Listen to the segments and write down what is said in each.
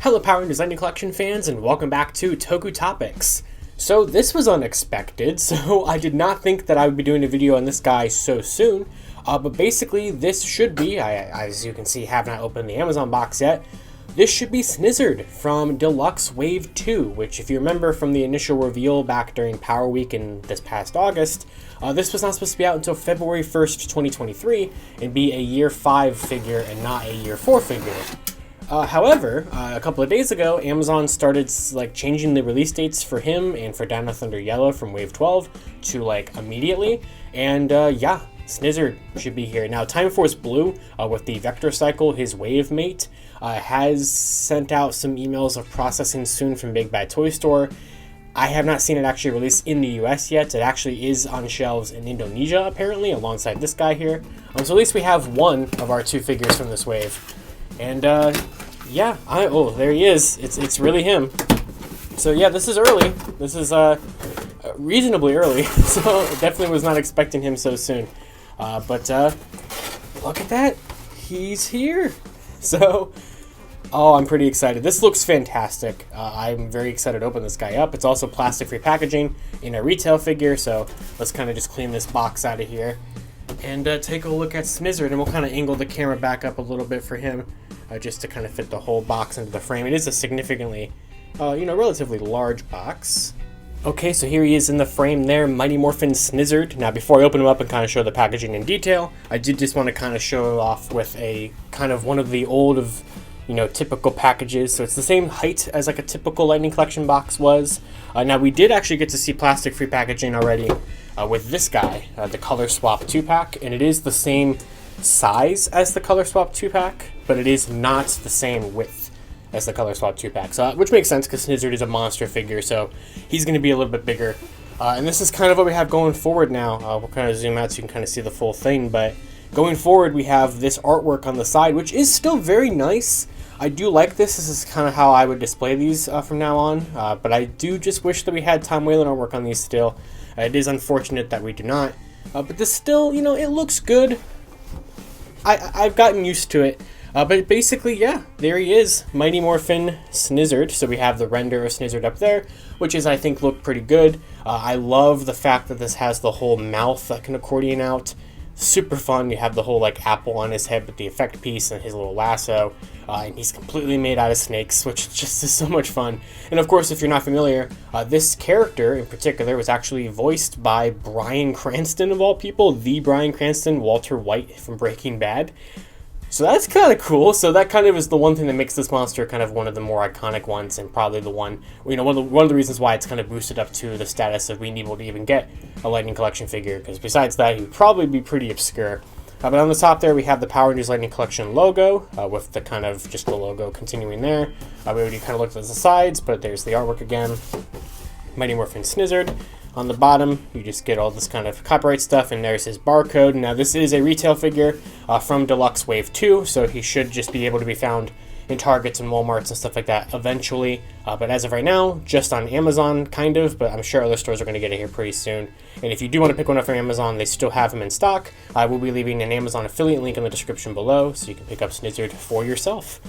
Hello Power Rangers Lightning Collection fans, and welcome back to Toku Topics. So this was unexpected, so I did not think that I would be doing a video on this guy so soon, but basically this should be, as you can see, have not opened the Amazon box yet, this should be Snizzard from Deluxe Wave 2, which if you remember from the initial reveal back during Power Week in this past August, this was not supposed to be out until February 1st, 2023, and be a Year 5 figure and not a Year 4 figure. However, a couple of days ago, Amazon started changing the release dates for him and for Down to Thunder Yellow from Wave 12 to immediately, and yeah, Snizzard should be here. Now, Time Force Blue, with the Vector Cycle, his wave mate, has sent out some emails of processing soon from Big Bad Toy Store. I have not seen it actually released in the US yet. It actually is on shelves in Indonesia, apparently, alongside this guy here. So at least we have one of our two figures from this wave. And yeah, oh, there he is. It's really him. So yeah, this is early. This is reasonably early. So definitely was not expecting him so soon. But look at that. He's here. So, oh, I'm pretty excited. This looks fantastic. I'm very excited to open this guy up. It's also plastic-free packaging in a retail figure. So let's kind of just clean this box out of here and take a look at Snizzard. And we'll kind of angle the camera back up a little bit for him. Just to kind of fit the whole box into the frame. It is a significantly, relatively large box. Okay, so here he is in the frame there, Mighty Morphin Snizzard. Now, before I open him up and kind of show the packaging in detail, I did just want to kind of show it off with a kind of one of the old typical packages. So it's the same height as a typical Lightning Collection box was. Now, we did actually get to see plastic-free packaging already with this guy, the Color Swap 2-pack, and it is the same size as the Color Swap 2-pack, but it is not the same width as the Color Swap 2-pack, so, which makes sense because Snizzard is a monster figure, so he's going to be a little bit bigger. And this is kind of what we have going forward now. We'll kind of zoom out so you can kind of see the full thing, but going forward we have this artwork on the side, which is still very nice. I do like this. This is kind of how I would display these from now on, but I do just wish that we had Tom Whalen artwork on these still. It is unfortunate that we do not, but this still, it looks good. I've gotten used to it, but basically, yeah, there he is, Mighty Morphin Snizzard. So we have the render of Snizzard up there, which is, I think, look pretty good. I love the fact that this has the whole mouth that can accordion out. Super fun. You have the whole apple on his head with the effect piece and his little lasso, and he's completely made out of snakes, which just is so much fun. And of course, if you're not familiar, this character in particular was actually voiced by Bryan Cranston, of all people, the Bryan Cranston, Walter White from Breaking Bad. So that's kind of cool. So that kind of is the one thing that makes this monster kind of one of the more iconic ones, and probably the one, one of the reasons why it's kind of boosted up to the status of being able to even get a Lightning Collection figure, because besides that, he would probably be pretty obscure. But on the top there, we have the Power Rangers Lightning Collection logo, with the kind of just the logo continuing there. We already kind of looked at the sides, but there's the artwork again. Mighty Morphin Snizzard. On the bottom, you just get all this kind of copyright stuff, and there's his barcode. Now, this is a retail figure from Deluxe Wave 2, so he should just be able to be found in Targets and Walmarts and stuff like that eventually. But as of right now, just on Amazon, kind of, but I'm sure other stores are going to get it here pretty soon. And if you do want to pick one up from Amazon, they still have them in stock. I will be leaving an Amazon affiliate link in the description below, so you can pick up Snizzard for yourself.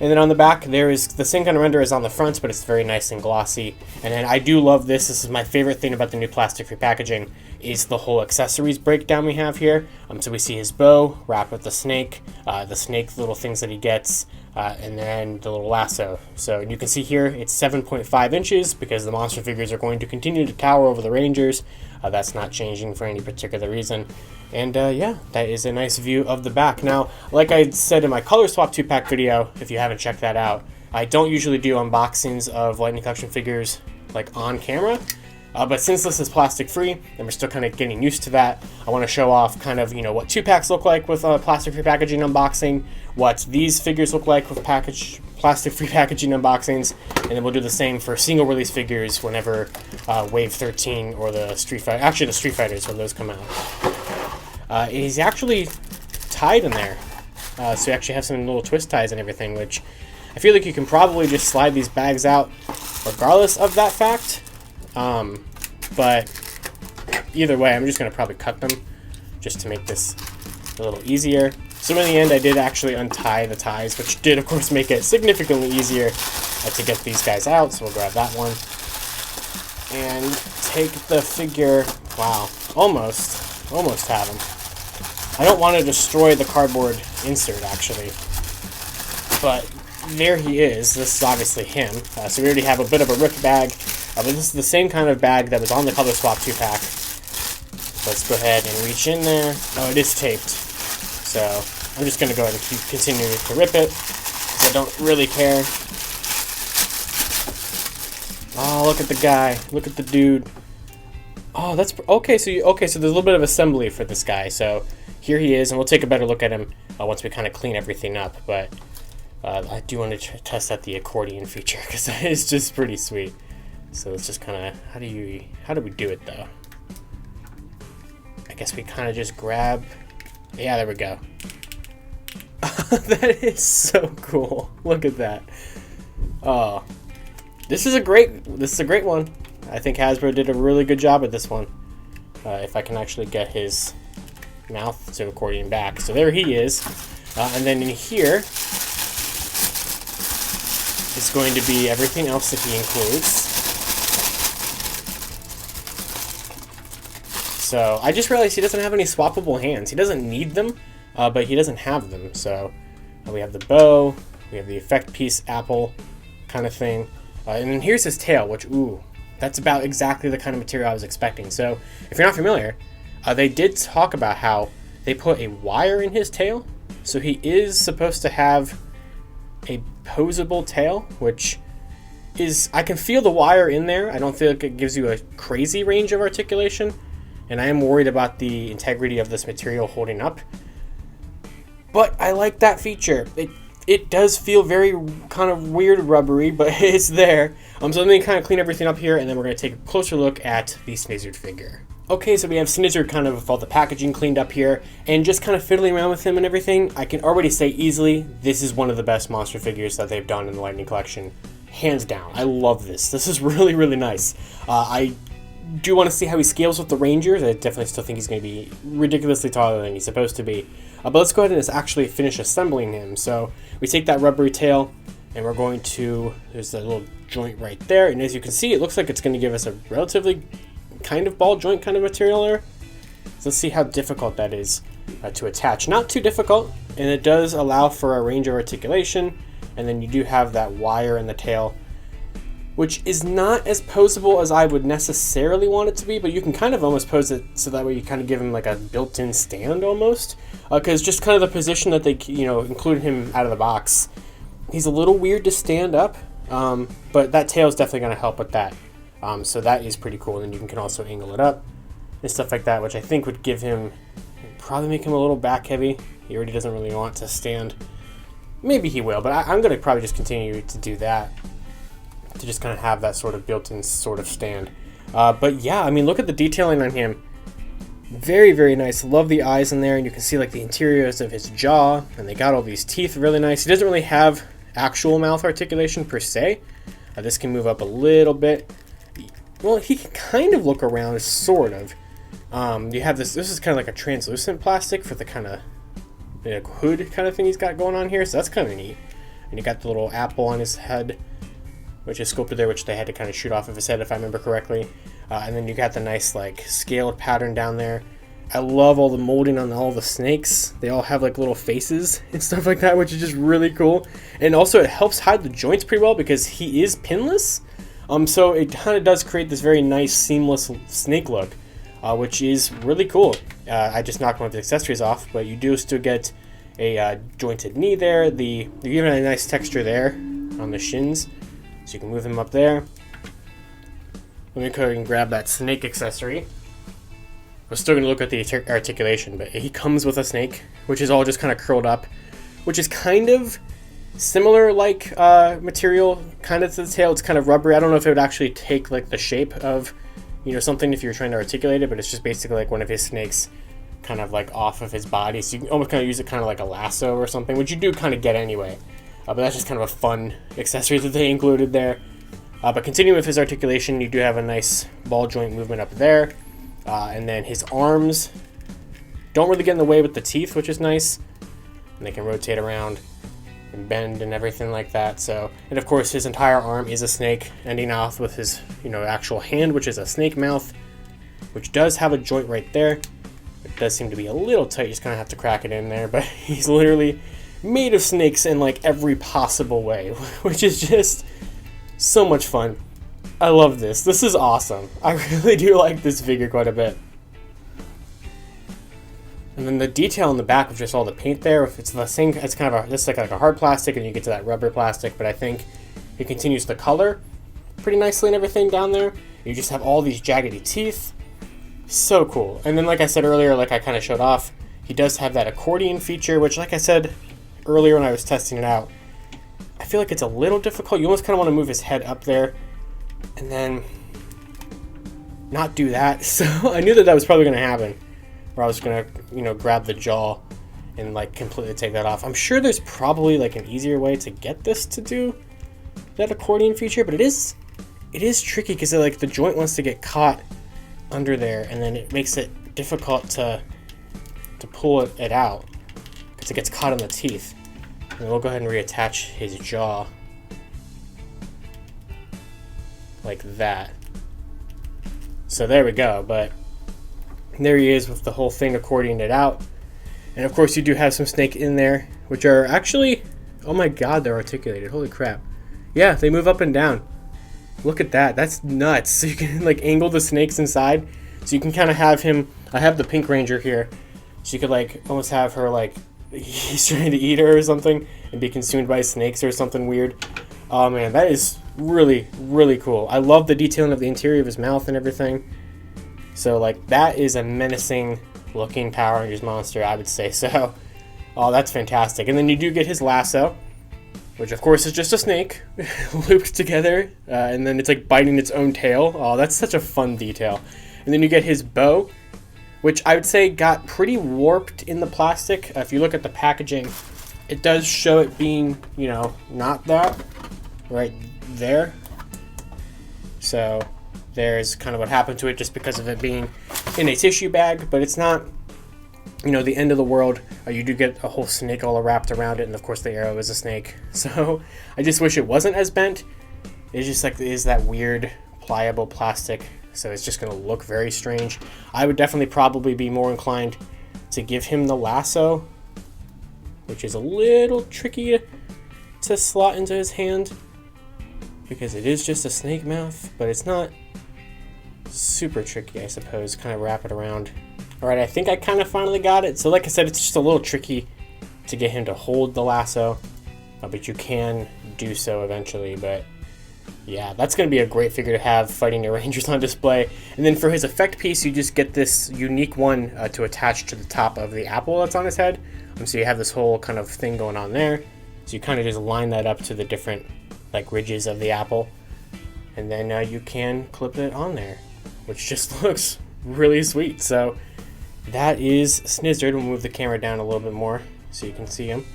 And then on the back, there is the same kind of render as on the front, but it's very nice and glossy. And then I do love this. This is my favorite thing about the new plastic-free packaging, is the whole accessories breakdown we have here. So we see his bow wrapped with the snake little things that he gets, and then the little lasso. So you can see here it's 7.5 inches because the monster figures are going to continue to tower over the Rangers. That's not changing for any particular reason. And yeah, that is a nice view of the back. Now, like I said in my Color Swap 2-pack video, if you haven't checked that out, I don't usually do unboxings of Lightning Collection figures on camera. But since this is plastic free, and we're still kind of getting used to that, I want to show off kind of, what 2-packs look like with plastic free packaging unboxing, what these figures look like with plastic free packaging unboxings, and then we'll do the same for single release figures whenever Wave 13 or the Street Fighters, when those come out. He's actually tied in there, so you actually have some little twist ties and everything, which I feel like you can probably just slide these bags out regardless of that fact. But either way, I'm just going to probably cut them just to make this a little easier. So in the end, I did actually untie the ties, which did, of course, make it significantly easier to get these guys out. So we'll grab that one. And take the figure. Wow, almost have him. I don't want to destroy the cardboard insert, actually. But there he is. This is obviously him. So we already have a bit of a rip bag. But this is the same kind of bag that was on the Color Swap 2-pack. Let's go ahead and reach in there. Oh, it is taped. So I'm just going to go ahead and continue to rip it, because I don't really care. Oh, look at the guy. Look at the dude. Oh, that's... Okay, so there's a little bit of assembly for this guy. So here he is, and we'll take a better look at him once we kind of clean everything up. But I do want to test out the accordion feature, because it's just pretty sweet. So let's just kind of... How do we do it, though? I guess we kind of just grab... Yeah, there we go. That is so cool. Look at that. Oh, this is a great one. I think Hasbro did a really good job at this one. If I can actually get his mouth to accordion back. So there he is. And then in here is going to be everything else that he includes. So I just realized he doesn't have any swappable hands. He doesn't need them, but he doesn't have them. So we have the bow, we have the effect piece apple kind of thing. And then here's his tail, which, ooh, that's about exactly the kind of material I was expecting. So if you're not familiar, they did talk about how they put a wire in his tail. So he is supposed to have a posable tail, which is, I can feel the wire in there. I don't feel like it gives you a crazy range of articulation. And I am worried about the integrity of this material holding up. But I like that feature. It does feel very kind of weird rubbery, but it's there. So let me kind of clean everything up here, and then we're going to take a closer look at the Snizzard figure. Okay, so we have Snizzard kind of with all the packaging cleaned up here, and just kind of fiddling around with him and everything. I can already say easily, this is one of the best monster figures that they've done in the Lightning Collection. Hands down. I love this. This is really, really nice. I do want to see how he scales with the Rangers. I definitely still think he's going to be ridiculously taller than he's supposed to be. But let's go ahead and actually finish assembling him. So we take that rubbery tail, and we're going to, there's that little joint right there. And as you can see, it looks like it's going to give us a relatively kind of ball joint kind of material there. So let's see how difficult that is to attach. Not too difficult, and it does allow for a range of articulation. And then you do have that wire in the tail, which is not as posable as I would necessarily want it to be, but you can kind of almost pose it so that way you kind of give him like a built-in stand almost, because just kind of the position that they, included him out of the box, he's a little weird to stand up, but that tail is definitely going to help with that. So that is pretty cool, and you can also angle it up and stuff like that, which I think would give him, probably make him a little back heavy. He already doesn't really want to stand. Maybe he will, but I'm going to probably just continue to do that, to just kind of have that sort of built-in sort of stand. But yeah, I mean, look at the detailing on him. Very, very nice. Love the eyes in there, and you can see like the interiors of his jaw, and they got all these teeth really nice. He doesn't really have actual mouth articulation per se. This can move up a little bit. Well, he can kind of look around, sort of. You have this is kind of like a translucent plastic for the kind of hood kind of thing he's got going on here, so that's kind of neat. And you got the little apple on his head, which is sculpted there, which they had to kind of shoot off of his head, if I remember correctly. And then you got the nice, like, scaled pattern down there. I love all the molding on all the snakes. They all have, like, little faces and stuff like that, which is just really cool. And also, it helps hide the joints pretty well because he is pinless. So it kind of does create this very nice, seamless snake look, which is really cool. I just knocked one of the accessories off, but you do still get a jointed knee there. You're giving a nice texture there on the shins. So you can move him up there. Let me go ahead and grab that snake accessory. We're still going to look at the articulation, but he comes with a snake, which is all just kind of curled up, which is kind of similar like material kind of to the tail. It's kind of rubbery. I don't know if it would actually take like the shape of something if you're trying to articulate it, but it's just basically like one of his snakes kind of like off of his body. So you can almost kind of use it kind of like a lasso or something, which you do kind of get anyway. But that's just kind of a fun accessory that they included there. But continuing with his articulation, you do have a nice ball joint movement up there. And then his arms don't really get in the way with the teeth, which is nice. and they can rotate around and bend and everything like that. So, and of course his entire arm is a snake, ending off with his, actual hand, which is a snake mouth, which does have a joint right there. It does seem to be a little tight, you just kind of have to crack it in there, but he's literally made of snakes in like every possible way, which is just so much fun. I love this. This is awesome. I really do like this figure quite a bit. And then the detail in the back of just all the paint there, if it's the same, it's kind of this like a hard plastic, and you get to that rubber plastic, but I think it continues the color pretty nicely and everything down there. You just have all these jaggedy teeth. So cool. And then like I said earlier, like I kind of showed off, he does have that accordion feature, which like I said earlier when I was testing it out, I feel like it's a little difficult. You almost kind of want to move his head up there and then not do that. So I knew that was probably going to happen, where I was going to, grab the jaw and like completely take that off. I'm sure there's probably like an easier way to get this to do that accordion feature, but it is tricky because like the joint wants to get caught under there, and then it makes it difficult to pull it out because it gets caught in the teeth. And we'll go ahead and reattach his jaw like that. So there we go, but there he is with the whole thing accordioned out. And of course you do have some snake in there, which are actually, oh my god, they're articulated. Holy crap. Yeah, they move up and down. Look at that. That's nuts. So you can like angle the snakes inside. So you can kind of have him, I have the Pink Ranger here. So you could like almost have her like, he's trying to eat her or something and be consumed by snakes or something weird. Oh man, that is really, really cool. I love the detailing of the interior of his mouth and everything. So like that is a menacing looking Power Rangers monster, I would say so. Oh, that's fantastic. And then you do get his lasso, which of course is just a snake looped together, and then it's like biting its own tail. Oh, that's such a fun detail. And then you get his bow, which I would say got pretty warped in the plastic. If you look at the packaging, it does show it being, not that right there. So there's kind of what happened to it just because of it being in a tissue bag, but it's not, the end of the world. You do get a whole snake all wrapped around it, and of course the arrow is a snake. So I just wish it wasn't as bent. It's just like, it is that weird pliable plastic, so it's just going to look very strange. I would definitely probably be more inclined to give him the lasso, which is a little tricky to slot into his hand because it is just a snake mouth, but it's not super tricky, I suppose. Kind of wrap it around. Alright, I think I kind of finally got it. So like I said, it's just a little tricky to get him to hold the lasso, but you can do so eventually. But yeah, that's going to be a great figure to have fighting your Rangers on display. And then for his effect piece, you just get this unique one to attach to the top of the apple that's on his head. So you have this whole kind of thing going on there. So you kind of just line that up to the different like ridges of the apple, and then you can clip it on there, which just looks really sweet. So that is Snizzard. We'll move the camera down a little bit more so you can see him.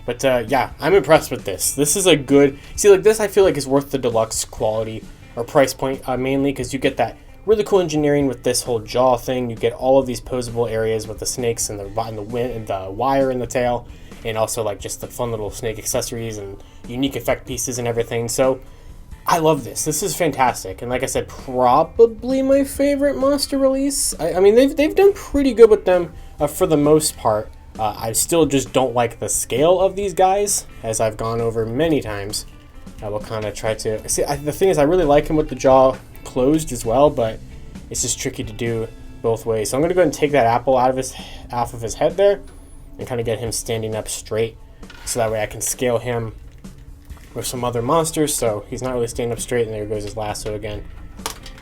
But yeah, I'm impressed with this. This is a good... See, like this I feel like is worth the deluxe quality or price point, mainly because you get that really cool engineering with this whole jaw thing. You get all of these posable areas with the snakes and the wire in the tail, and also like just the fun little snake accessories and unique effect pieces and everything. So I love this. This is fantastic. And like I said, probably my favorite monster release. I mean, they've done pretty good with them for the most part. I still just don't like the scale of these guys, as I've gone over many times. I will kind of try to... See, the thing is, I really like him with the jaw closed as well, but it's just tricky to do both ways. So I'm going to go ahead and take that apple out of his head there and kind of get him standing up straight, so that way I can scale him with some other monsters. So he's not really standing up straight, and there goes his lasso again,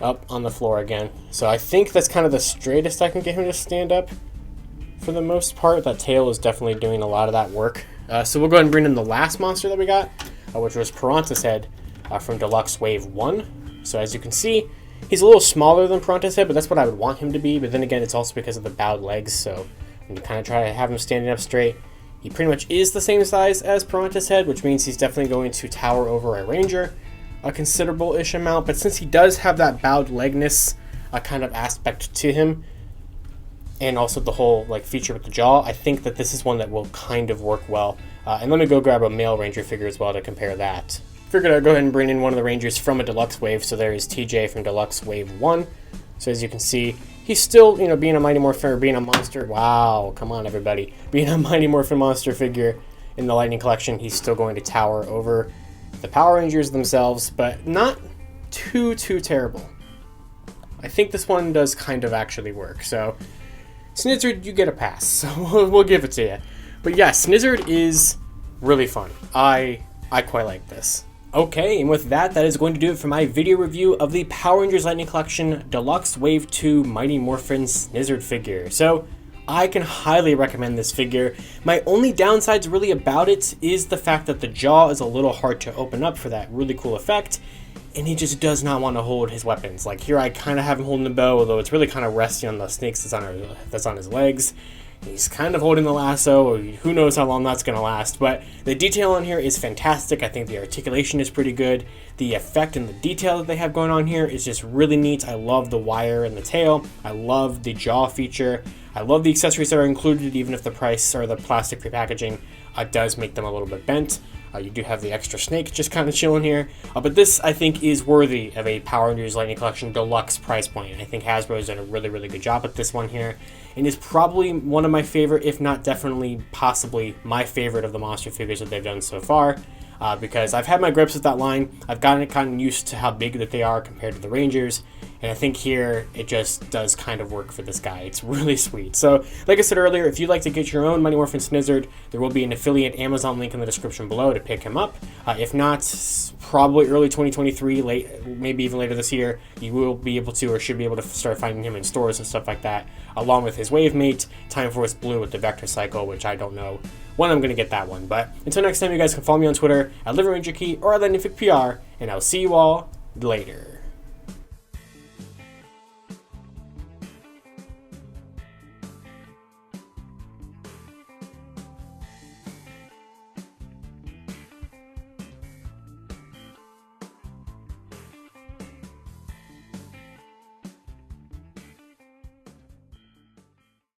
up on the floor again. So I think that's kind of the straightest I can get him to stand up for the most part. That tail is definitely doing a lot of that work. So we'll go ahead and bring in the last monster that we got, which was Piranha's Head from Deluxe Wave 1. So as you can see, he's a little smaller than Piranha's Head, but that's what I would want him to be. But then again, it's also because of the bowed legs, so I'm kind of try to have him standing up straight. He pretty much is the same size as Piranha's Head, which means he's definitely going to tower over a Ranger a considerable-ish amount. But since he does have that bowed legness kind of aspect to him, and also the whole like feature with the jaw, I think that this is one that will kind of work well. And let me go grab a male Ranger figure as well to compare that. Figured I'd go ahead and bring in one of the Rangers from a Deluxe Wave. So there is TJ from Deluxe Wave 1. So as you can see, he's still, you know, being a Mighty Morphin, or being a monster. Wow, come on everybody. Being a Mighty Morphin Monster figure in the Lightning Collection, he's still going to tower over the Power Rangers themselves, but not too terrible. I think this one does kind of actually work. So Snizzard, you get a pass. So we'll give it to you. But yeah, Snizzard is really fun. I quite like this. Okay, and with that, that is going to do it for my video review of the Power Rangers Lightning Collection Deluxe Wave 2 Mighty Morphin Snizzard figure. So, I can highly recommend this figure. My only downsides really about it is the fact that the jaw is a little hard to open up for that really cool effect, and he just does not want to hold his weapons. Like here I kind of have him holding the bow, although it's really kind of resting on the snakes that's on his legs. He's kind of holding the lasso. Who knows how long that's going to last, but the detail on here is fantastic. I think the articulation is pretty good. The effect and the detail that they have going on here is just really neat. I love the wire and the tail. I love the jaw feature. I love the accessories that are included, even if the price or the plastic prepackaging does make them a little bit bent. You do have the extra snake just kind of chilling here. But this, I think, is worthy of a Power Rangers Lightning Collection Deluxe price point. I think Hasbro has done a really good job with this one here. And is probably one of my favorite, if not definitely, possibly my favorite of the monster figures that they've done so far. Because I've had my grips with that line. I've gotten kind of used to how big that they are compared to the Rangers. And I think here, it just does kind of work for this guy. It's really sweet. So, like I said earlier, if you'd like to get your own Mighty Morphin Snizzard, there will be an affiliate Amazon link in the description below to pick him up. If not, probably early 2023, maybe even later this year, you will be able to, or should be able to start finding him in stores and stuff like that, along with his Wave Mate, Time Force Blue with the Vector Cycle, which I don't know when I'm going to get that one. But until next time, you guys can follow me on Twitter at LivingRangerKey or at MMPR, and I'll see you all later.